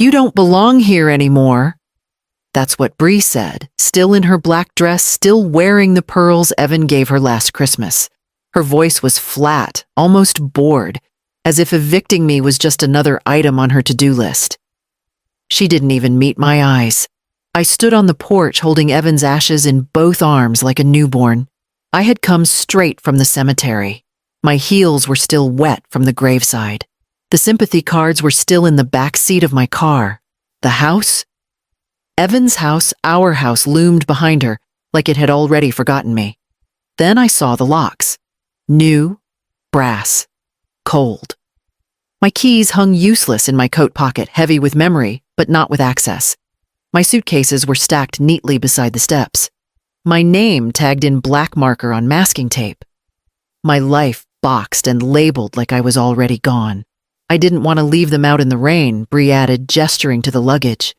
"You don't belong here anymore." That's what Bri said, still in her black dress, still wearing the pearls Evan gave her last Christmas. Her voice was flat, almost bored, as if evicting me was just another item on her to-do list. She didn't even meet my eyes. I stood on the porch holding Evan's ashes in both arms like a newborn. I had come straight from the cemetery. My heels were still wet from the graveside. The sympathy cards were still in the back seat of my car. The house? Evan's house, our house, loomed behind her, like it had already forgotten me. Then I saw the locks. New, brass, cold. My keys hung useless in my coat pocket, heavy with memory, but not with access. My suitcases were stacked neatly beside the steps. My name tagged in black marker on masking tape. My life boxed and labeled like I was already gone. I didn't want to leave them out in the rain, Bri added, gesturing to the luggage.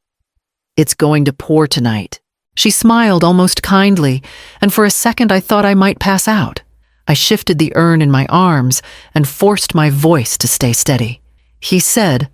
"It's going to pour tonight." She smiled almost kindly, and for a second I thought I might pass out. I shifted the urn in my arms and forced my voice to stay steady. "He said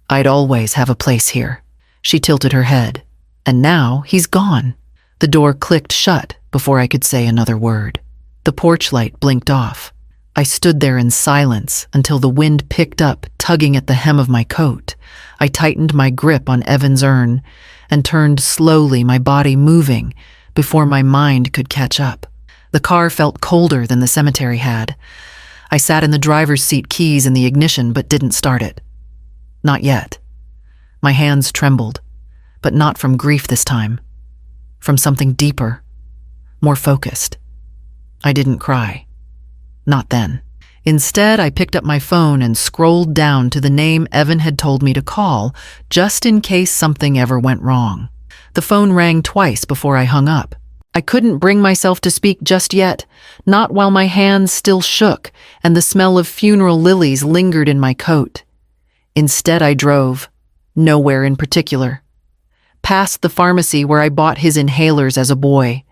I'd always have a place here." She tilted her head. "And now he's gone." The door clicked shut before I could say another word. The porch light blinked off. I stood there in silence until the wind picked up, tugging at the hem of my coat. I tightened my grip on Evan's urn and turned slowly, my body moving, before my mind could catch up. The car felt colder than the cemetery had. I sat in the driver's seat, keys in the ignition, but didn't start it. Not yet. My hands trembled, but not from grief this time. From something deeper, more focused. I didn't cry. Not then. Instead, I picked up my phone and scrolled down to the name Evan had told me to call, just in case something ever went wrong. The phone rang twice before I hung up. I couldn't bring myself to speak just yet, not while my hands still shook and the smell of funeral lilies lingered in my coat. Instead, I drove, nowhere in particular. Past the pharmacy where I bought his inhalers as a boy.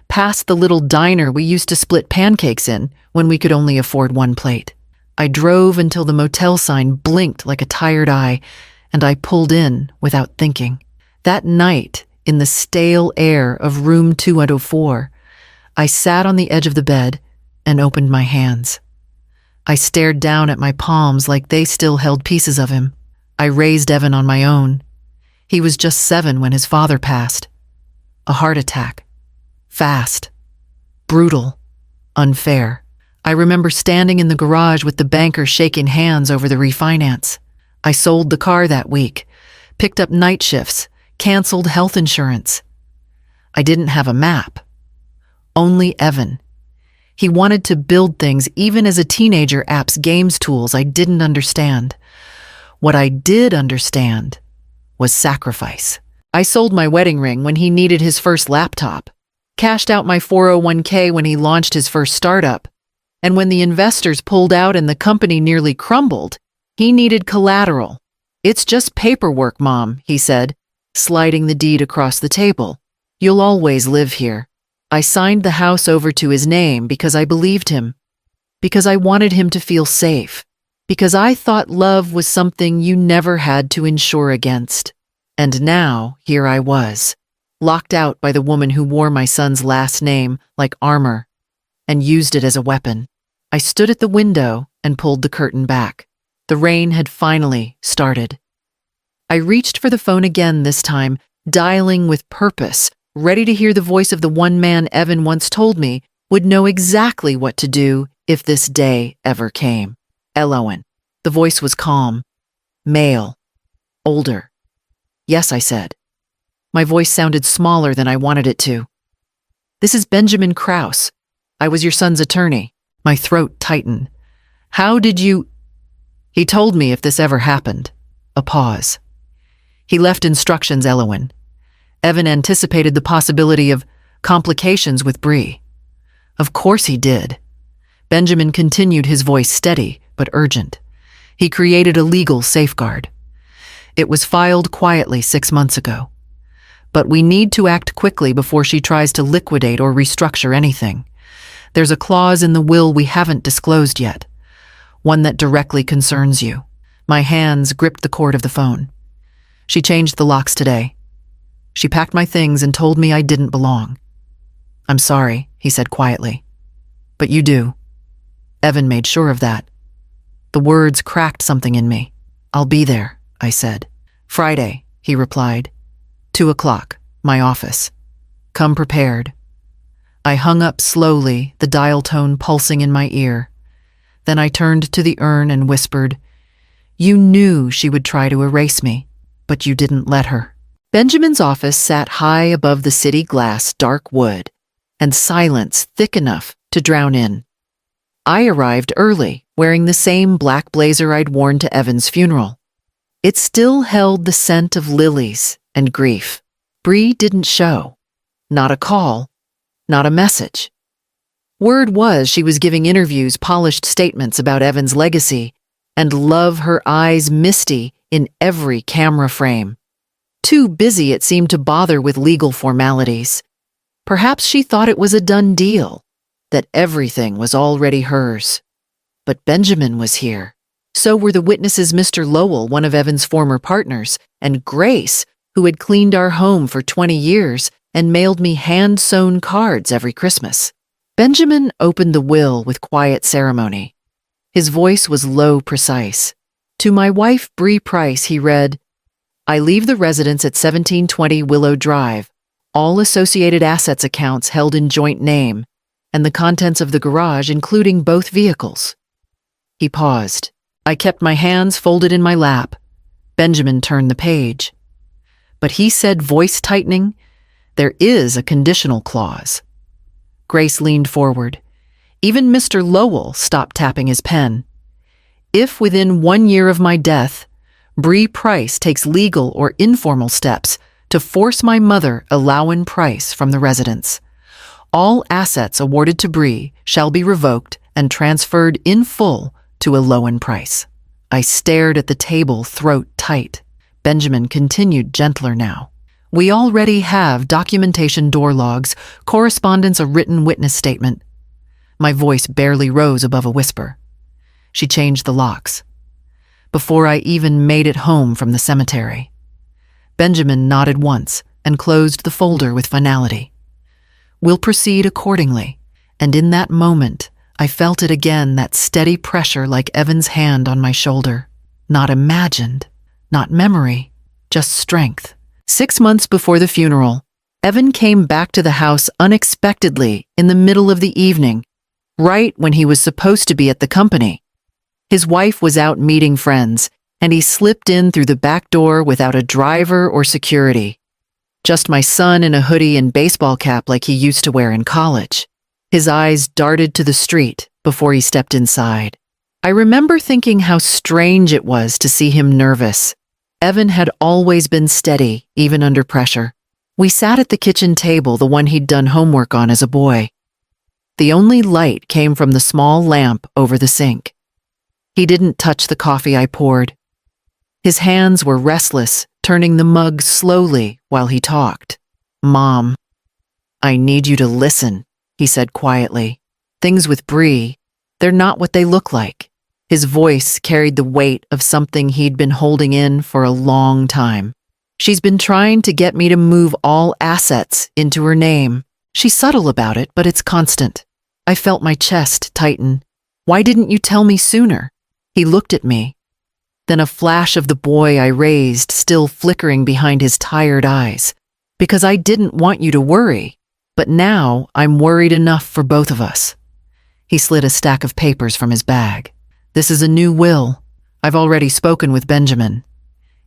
Past the little diner we used to split pancakes in when we could only afford one plate. I drove until the motel sign blinked like a tired eye, and I pulled in without thinking. That night, in the stale air of room 204, I sat on the edge of the bed and opened my hands. I stared down at my palms like they still held pieces of him. I raised Evan on my own. He was just 7 when his father passed. A heart attack. Fast. Brutal. Unfair. I remember standing in the garage with the banker shaking hands over the refinance. I sold the car that week, picked up night shifts, canceled health insurance. I didn't have a map. Only Evan. He wanted to build things even as a teenager, apps, games, tools I didn't understand. What I did understand was sacrifice. I sold my wedding ring when he needed his first laptop, cashed out my 401k when he launched his first startup, and when the investors pulled out and the company nearly crumbled, he needed collateral. "It's just paperwork, Mom," he said, sliding the deed across the table. "You'll always live here." I signed the house over to his name because I believed him, because I wanted him to feel safe, because I thought love was something you never had to insure against. And now, here I was, locked out by the woman who wore my son's last name like armor and used it as a weapon. I stood at the window and pulled the curtain back. The rain had finally started. I reached for the phone again this time, dialing with purpose, ready to hear the voice of the one man Evan once told me would know exactly what to do if this day ever came. Elowen. The voice was calm, male, older. "Yes," I said. My voice sounded smaller than I wanted it to. "This is Benjamin Krause. I was your son's attorney." My throat tightened. "How did you—" "He told me if this ever happened." A pause. "He left instructions, Elowen. Evan anticipated the possibility of complications with Bri." "Of course he did." Benjamin continued, his voice steady but urgent. "He created a legal safeguard. It was filed quietly 6 months ago. But we need to act quickly before she tries to liquidate or restructure anything. There's a clause in the will we haven't disclosed yet, one that directly concerns you." My hands gripped the cord of the phone. She changed the locks today. She packed my things and told me I didn't belong. I'm sorry, he said quietly. But you do. Evan made sure of that. The words cracked something in me. I'll be there, I said. Friday, he replied. 2:00, my office. Come prepared. I hung up slowly, the dial tone pulsing in my ear. Then I turned to the urn and whispered, You knew she would try to erase me, but you didn't let her. Benjamin's office sat high above the city glass dark wood, and silence thick enough to drown in. I arrived early, wearing the same black blazer I'd worn to Evan's funeral. It still held the scent of lilies and grief. Bri didn't show. Not a call, not a message. Word was she was giving interviews, polished statements about Evan's legacy, and love her eyes misty in every camera frame. Too busy, it seemed, to bother with legal formalities. Perhaps she thought it was a done deal, that everything was already hers. But Benjamin was here. So were the witnesses Mr. Lowell, one of Evan's former partners, and Grace, who had cleaned our home for 20 years and mailed me hand-sewn cards every Christmas. Benjamin opened the will with quiet ceremony. His voice was low, precise. To my wife, Bri Price, he read, I leave the residence at 1720 Willow Drive, all associated assets accounts held in joint name, and the contents of the garage, including both vehicles. He paused. I kept my hands folded in my lap. Benjamin turned the page. But he said, voice tightening, There is a conditional clause. Grace leaned forward. Even Mr. Lowell stopped tapping his pen. If within 1 year of my death, Bri Price takes legal or informal steps to force my mother, Alowen Price, from the residence, all assets awarded to Bri shall be revoked and transferred in full to Alowen Price. I stared at the table, throat tight. Benjamin continued, gentler now. We already have documentation, door logs, correspondence, a written witness statement. My voice barely rose above a whisper. She changed the locks. Before I even made it home from the cemetery. Benjamin nodded once and closed the folder with finality. We'll proceed accordingly, and in that moment, I felt it again, that steady pressure like Evan's hand on my shoulder. Not imagined, not memory, just strength. 6 months before the funeral, Evan came back to the house unexpectedly in the middle of the evening, right when he was supposed to be at the company. His wife was out meeting friends, and he slipped in through the back door without a driver or security. Just my son in a hoodie and baseball cap like he used to wear in college. His eyes darted to the street before he stepped inside. I remember thinking how strange it was to see him nervous. Evan had always been steady, even under pressure. We sat at the kitchen table, the one he'd done homework on as a boy. The only light came from the small lamp over the sink. He didn't touch the coffee I poured. His hands were restless, turning the mug slowly while he talked. Mom, I need you to listen, he said quietly. Things with Bri, they're not what they look like. His voice carried the weight of something he'd been holding in for a long time. She's been trying to get me to move all assets into her name. She's subtle about it, but it's constant. I felt my chest tighten. Why didn't you tell me sooner? He looked at me. Then a flash of the boy I raised still flickering behind his tired eyes. Because I didn't want you to worry, but now I'm worried enough for both of us. He slid a stack of papers from his bag. This is a new will. I've already spoken with Benjamin.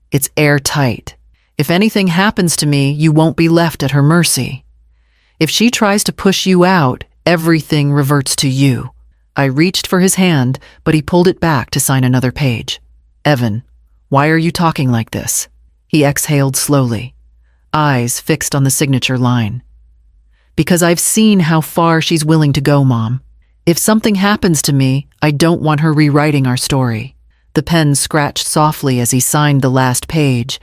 It's airtight. If anything happens to me, you won't be left at her mercy. If she tries to push you out, everything reverts to you. I reached for his hand, but he pulled it back to sign another page. Evan, why are you talking like this? He exhaled slowly, eyes fixed on the signature line. Because I've seen how far she's willing to go, Mom. If something happens to me, I don't want her rewriting our story. The pen scratched softly as he signed the last page,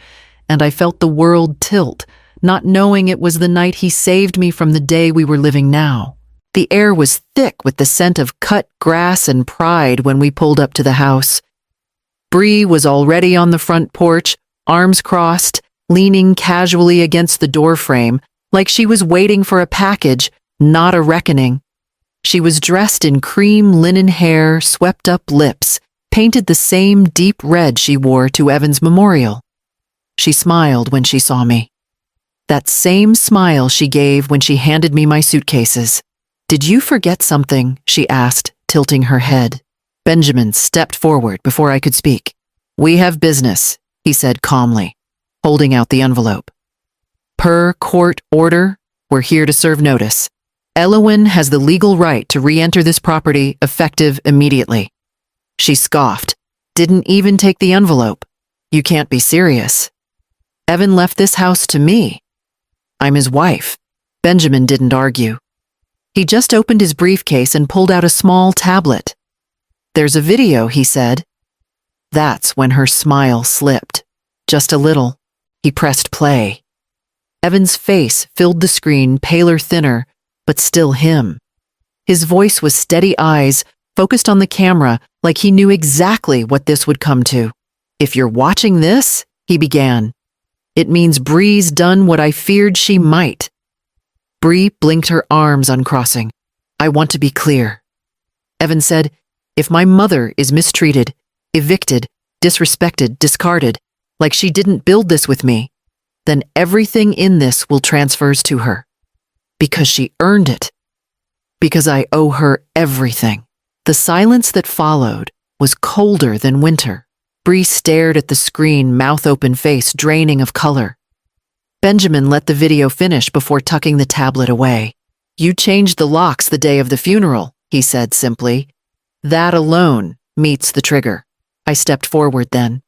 and I felt the world tilt, not knowing it was the night he saved me from the day we were living now. The air was thick with the scent of cut grass and pride when we pulled up to the house. Bri was already on the front porch, arms crossed, leaning casually against the doorframe, like she was waiting for a package, not a reckoning. She was dressed in cream linen hair, swept up lips, painted the same deep red she wore to Evan's memorial. She smiled when she saw me. That same smile she gave when she handed me my suitcases. "Did you forget something?" she asked, tilting her head. Benjamin stepped forward before I could speak. "We have business," he said calmly, holding out the envelope. "Per court order, we're here to serve notice. Elowin has the legal right to re-enter this property effective immediately." She scoffed. "Didn't even take the envelope. You can't be serious. Evan left this house to me. I'm his wife." Benjamin didn't argue. He just opened his briefcase and pulled out a small tablet. "There's a video," he said. That's when her smile slipped. Just a little. He pressed play. Evan's face filled the screen, paler, thinner, but still him. His voice was steady eyes, focused on the camera, like he knew exactly what this would come to. "If you're watching this," he began, "it means Bri's done what I feared she might." Bri blinked her arms, uncrossing. "I want to be clear." Evan said, "If my mother is mistreated, evicted, disrespected, discarded, like she didn't build this with me, then everything in this will transfers to her. Because she earned it. Because I owe her everything." The silence that followed was colder than winter. Bri stared at the screen, mouth open, face draining of color. Benjamin let the video finish before tucking the tablet away. "You changed the locks the day of the funeral," he said simply. "That alone meets the trigger." I stepped forward then.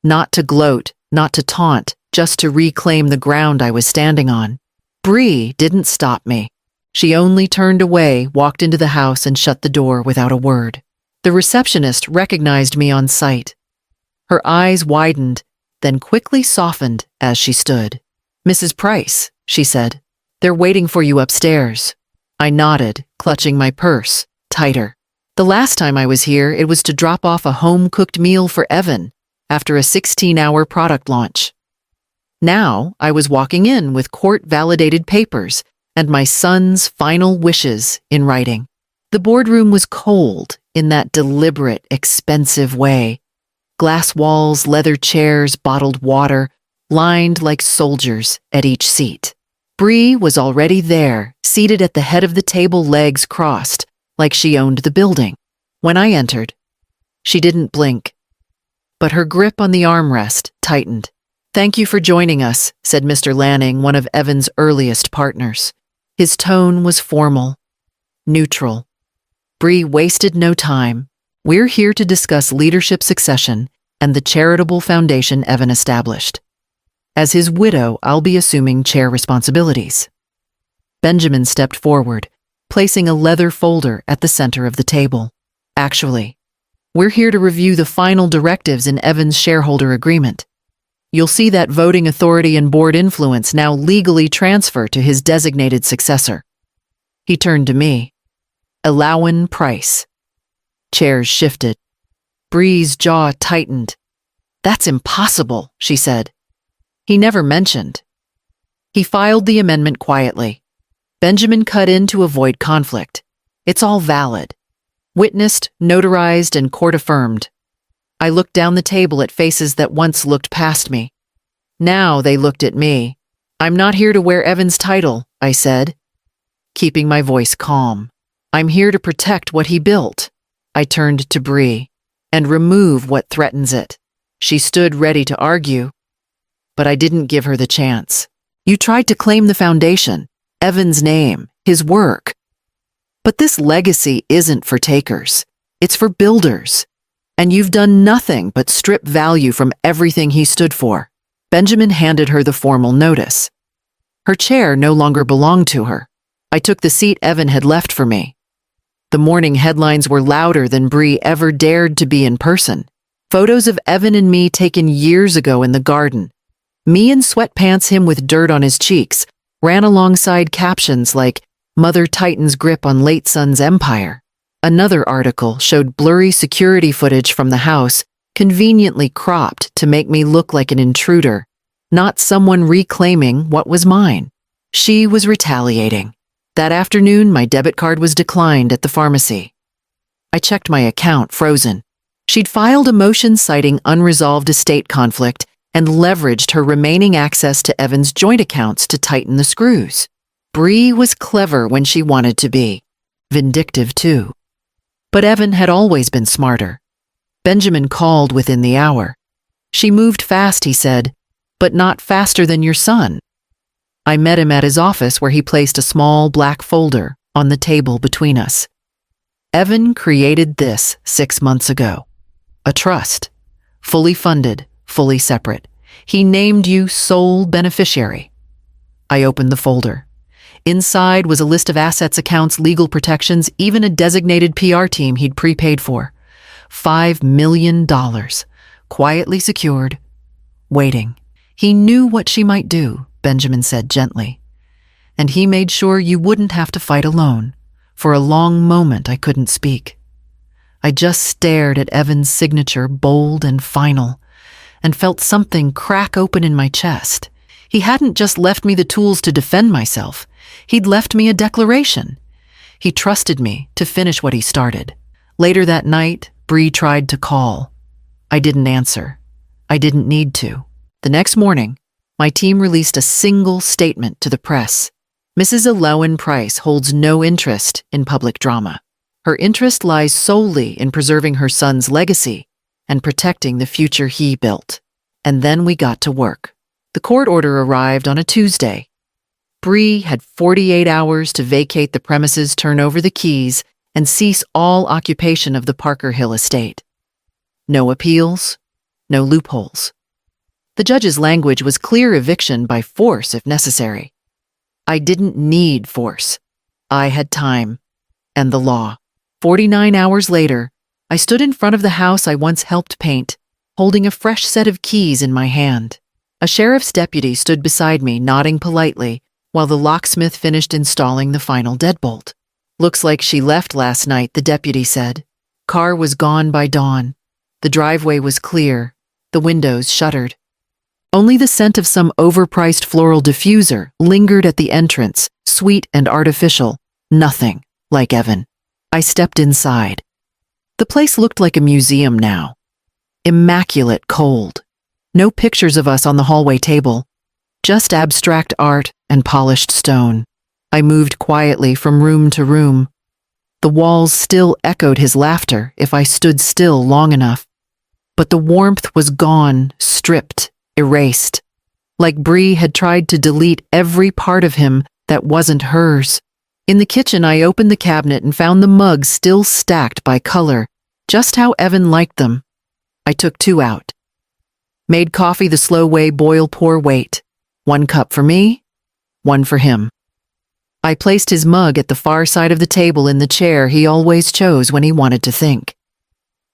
Not to gloat, not to taunt, just to reclaim the ground I was standing on. Bri didn't stop me. She only turned away, walked into the house, and shut the door without a word. The receptionist recognized me on sight. Her eyes widened, then quickly softened as she stood. "Mrs. Price," she said, "they're waiting for you upstairs." I nodded, clutching my purse tighter. The last time I was here, it was to drop off a home-cooked meal for Evan after a 16-hour product launch. Now I was walking in with court-validated papers and my son's final wishes in writing. The boardroom was cold in that deliberate, expensive way. Glass walls, leather chairs, bottled water, lined like soldiers at each seat. Bri was already there, seated at the head of the table, legs crossed, like she owned the building. When I entered, she didn't blink, but her grip on the armrest tightened. "Thank you for joining us," said Mr. Lanning, one of Evan's earliest partners. His tone was formal, neutral. Bri wasted no time. "We're here to discuss leadership succession and the charitable foundation Evan established. As his widow, I'll be assuming chair responsibilities." Benjamin stepped forward, placing a leather folder at the center of the table. "Actually, we're here to review the final directives in Evan's shareholder agreement. You'll see that voting authority and board influence now legally transfer to his designated successor." He turned to me. "Elowin Price." Chairs shifted. Bri's jaw tightened. "That's impossible," she said. He never mentioned. He filed the amendment quietly. Benjamin cut in to avoid conflict. "It's all valid. Witnessed, notarized, and court-affirmed." I looked down the table at faces that once looked past me. Now they looked at me. "I'm not here to wear Evan's title," I said, keeping my voice calm. "I'm here to protect what he built." I turned to Bri. "And remove what threatens it." She stood ready to argue, but I didn't give her the chance. "You tried to claim the foundation, Evan's name, his work. But this legacy isn't for takers. It's for builders. And you've done nothing but strip value from everything he stood for." Benjamin handed her the formal notice. Her chair no longer belonged to her. I took the seat Evan had left for me. The morning headlines were louder than Bri ever dared to be in person. Photos of Evan and me taken years ago in the garden. Me in sweatpants, him with dirt on his cheeks, ran alongside captions like, "Mother tightens grip on late son's empire." Another article showed blurry security footage from the house, conveniently cropped to make me look like an intruder, not someone reclaiming what was mine. She was retaliating. That afternoon, my debit card was declined at the pharmacy. I checked my account, frozen. She'd filed a motion citing unresolved estate conflict and leveraged her remaining access to Evan's joint accounts to tighten the screws. Bri was clever when she wanted to be. Vindictive, too. But Evan had always been smarter. Benjamin called within the hour. She moved fast, he said, but not faster than your son. I met him at his office where he placed a small black folder on the table between us. Evan created this 6 months ago. A trust. Fully funded, fully separate. He named you sole beneficiary. I opened the folder. Inside was a list of assets, accounts, legal protections, even a designated PR team he'd prepaid for. $5 million. Quietly secured. Waiting. He knew what she might do, Benjamin said gently. And he made sure you wouldn't have to fight alone. For a long moment, I couldn't speak. I just stared at Evan's signature, bold and final, and felt something crack open in my chest. He hadn't just left me the tools to defend myself. He'd left me a declaration. He trusted me to finish what he started. Later that night, Bri tried to call. I didn't answer. I didn't need to. The next morning, my team released a single statement to the press. Mrs. Allewen Price holds no interest in public drama. Her interest lies solely in preserving her son's legacy and protecting the future he built. And then we got to work. The court order arrived on a Tuesday. Bri had 48 hours to vacate the premises, turn over the keys, and cease all occupation of the Parker Hill estate. No appeals, no loopholes. The judge's language was clear: eviction by force if necessary. I didn't need force. I had time and the law. 49 hours later, I stood in front of the house I once helped paint, holding a fresh set of keys in my hand. A sheriff's deputy stood beside me, nodding politely, while the locksmith finished installing the final deadbolt. "Looks like she left last night," the deputy said. Car was gone by dawn. The driveway was clear, the windows shuttered. Only the scent of some overpriced floral diffuser lingered at the entrance, sweet and artificial, nothing like Evan. I stepped inside. The place looked like a museum now. Immaculate cold. No pictures of us on the hallway table, just abstract art and polished stone. I moved quietly from room to room. The walls still echoed his laughter if I stood still long enough. But the warmth was gone, stripped, erased. Like Bri had tried to delete every part of him that wasn't hers. In the kitchen, I opened the cabinet and found the mugs still stacked by color, just how Evan liked them. I took 2 out. Made coffee the slow way, boil, pour, wait. 1 cup for me, 1 for him. I placed his mug at the far side of the table in the chair he always chose when he wanted to think.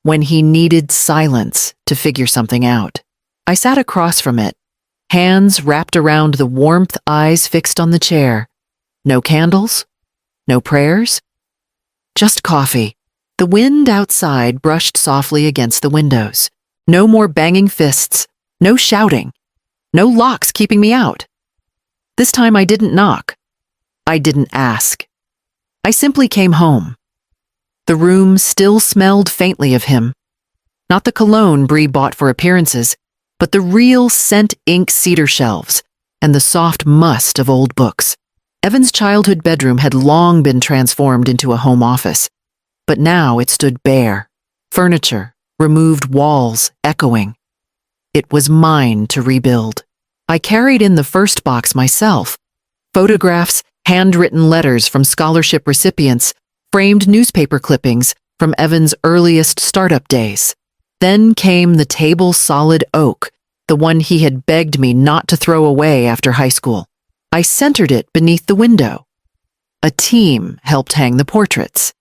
When he needed silence to figure something out. I sat across from it, hands wrapped around the warmth, eyes fixed on the chair. No candles, no prayers, just coffee. The wind outside brushed softly against the windows. No more banging fists, no shouting, no locks keeping me out. This time I didn't knock. I didn't ask. I simply came home. The room still smelled faintly of him. Not the cologne Bri bought for appearances, but the real scent ink cedar shelves and the soft must of old books. Evan's childhood bedroom had long been transformed into a home office, but now it stood bare. Furniture, removed walls, echoing. It was mine to rebuild. I carried in the first box myself. Photographs, handwritten letters from scholarship recipients, framed newspaper clippings from Evan's earliest startup days. Then came the table solid oak, the one he had begged me not to throw away after high school. I centered it beneath the window. A team helped hang the portraits.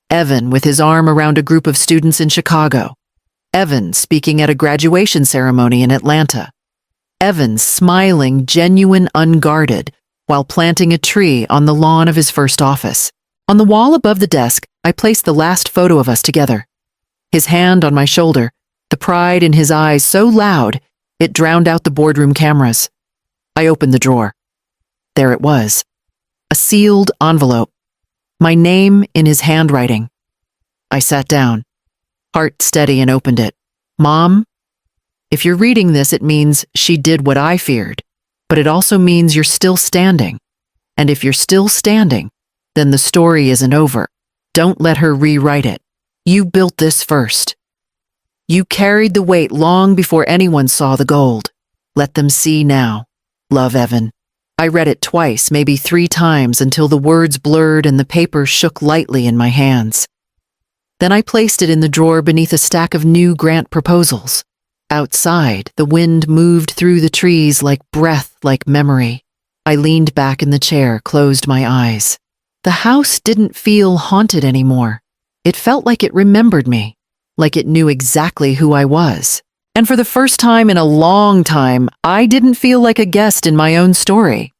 Evan with his arm around a group of students in Chicago. Evan speaking at a graduation ceremony in Atlanta. Evan smiling, genuine, unguarded, while planting a tree on the lawn of his first office. On the wall above the desk, I placed the last photo of us together. His hand on my shoulder, the pride in his eyes so loud it drowned out the boardroom cameras. I opened the drawer. There it was, a sealed envelope, my name in his handwriting. I sat down, heart steady, and opened it. Mom, if you're reading this, it means she did what I feared, but it also means you're still standing. And if you're still standing, then the story isn't over. Don't let her rewrite it. You built this first. You carried the weight long before anyone saw the gold. Let them see now. Love, Evan. I read it twice, maybe 3 times, until the words blurred and the paper shook lightly in my hands. Then I placed it in the drawer beneath a stack of new grant proposals. Outside, the wind moved through the trees like breath, like memory. I leaned back in the chair, closed my eyes. The house didn't feel haunted anymore. It felt like it remembered me, like it knew exactly who I was. And for the first time in a long time, I didn't feel like a guest in my own story.